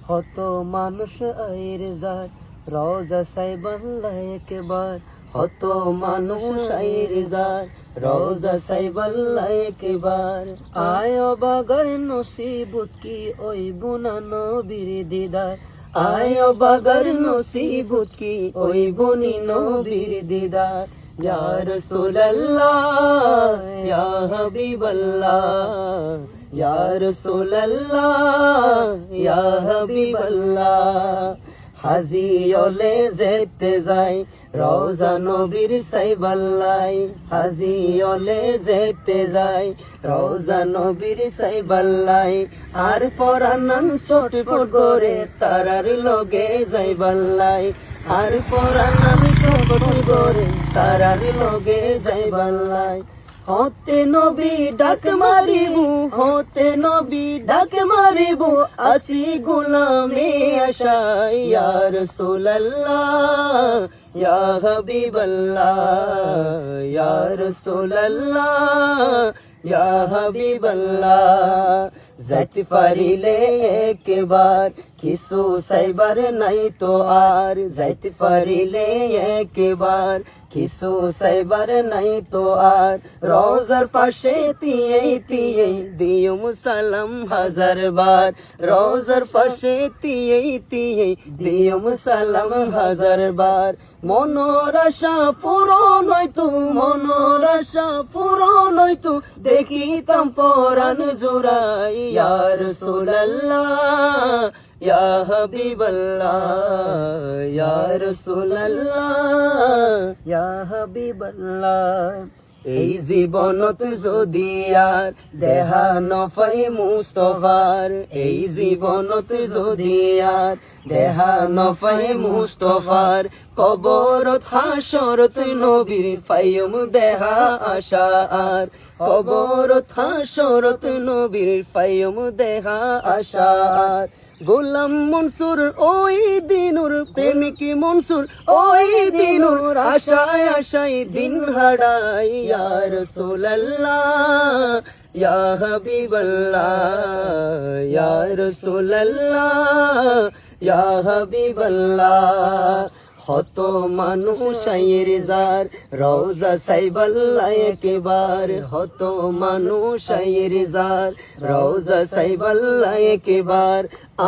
কত মানুষ আইর যার রওজা সাইবাল্লাহ একবার, কত মানুষ আইর যার রওজা সাইবাল্লাহ একবার। আয় বাগার নসিবত কি ওই বুনা নবীর দিদার, আয় বাগার নসিবত কি ওই বুনি নবীর দিদার। ইয়া রাসূলুল্লাহ ইয়া হাবিবাল্লাহ, ইয়া রাসূলুল্লাহ ইয়া হাবিবাল্লাহ। হাজি ওলে যেতে যাই রওজা নবীর সাইবাল্লাই, হাজি ওলে যেতে যাই রওজা নবীর সাইবাল্লাই। আর ফরানান চটপট করে তারার লগে যাইবাল্লাই, আর ফরানান চটপট করে তারার লগে যাইবাল্লাই। হতে নবী ডাক মারিবু, হতে নবী ডাক মারিবু, আসি গোলামে আশায়। ইয়া রাসূলুল্লাহ ইয়া হাবিবাল্লাহ, ইয়া রাসূলুল্লাহ ইয়া হাবিবাল্লাহ। যাইতে পারিলে একবার কিছু সাইবার নাই তো আর, যাইতে পারিলে একবার কিছু সাইবার নাই তো আর। রওজার পাশে তিয়েই তিয়েই দিয়ুম সালাম হাজার বার, রওজার পাশে তিয়েই তিয়েই দিয়ুম সালাম হাজার বার। মনোর আশা পূরণ হইতো, মনোর আশা পূরণ হইতো, দেখিতাম পরাণ জোড়াই। ইয়া রাসূলুল্লাহ ইয়া হাবিবাল্লাহ, ইয়া রাসূলুল্লাহ ইয়া হাবিবাল্লাহ। এই জীবনত যদি আর দেহা নফাই মুস্তফার, এই জীবনত যদি আর দেহা নফাই মুস্তফার, কবরত হাসরত নবীর ফাইয়ম দেহা আশা আর, কবরত হাসরত নবীর ফাইয়ম দেহা আশা আর। গোলাম মনসুর ওই দিনুর, প্রেমিক মনসুর ওই দিনুর, আশায় আশায় দিন হারাই। ইয়া রাসূলুল্লাহ ইয়া হাবিবাল্লাহ, ইয়া রাসূলুল্লাহ ইয়া হাবিবাল্লাহ। হত মানুষ আইর যার রওজা সাইবাল্লাহ একবার, হত মানুষ আইর যার রওজা সাইবাল্লাহ একবার।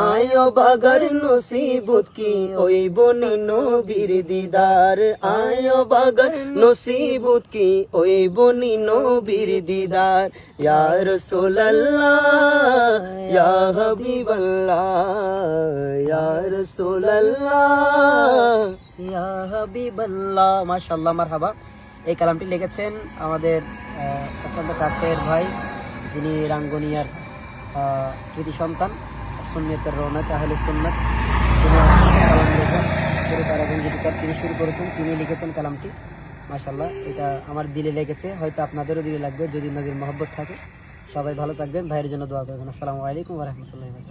আয় বাগার নসিবত কি ওই বনি নবীর দিদার, আয় বাগার নসিবত কি ওই বনি নবীর দিদার। ইয়া রাসূলুল্লাহ ইয়া হাবিবাল্লাহ, ইয়া রাসূলুল্লাহ ইয়া হাবিবাল্লাহ। মাশাআল্লাহ, মারহাবা। এই কালামটি লিখেছেন আমাদের অত্যন্ত কাছের ভাই, যিনি রাঙ্গুনিয়ার কৃতি সন্তান, সুন্নিয়তের রৌনক আহলে সুন্নাত, তিনি শুরু করেছেন, তিনি লিখেছেন কালামটি। মাশাআল্লাহ, এটা আমার দিলে লেগেছে, হয়তো আপনাদেরও দিলে লাগবে যদি নবীর মহব্বত থাকে। সবাই ভালো থাকবেন, ভাইয়ের জন্য দোয়া করবেন। আসসালামু আলাইকুম ওয়া রাহমাতুল্লাহি ওয়া বারাকাতুহু।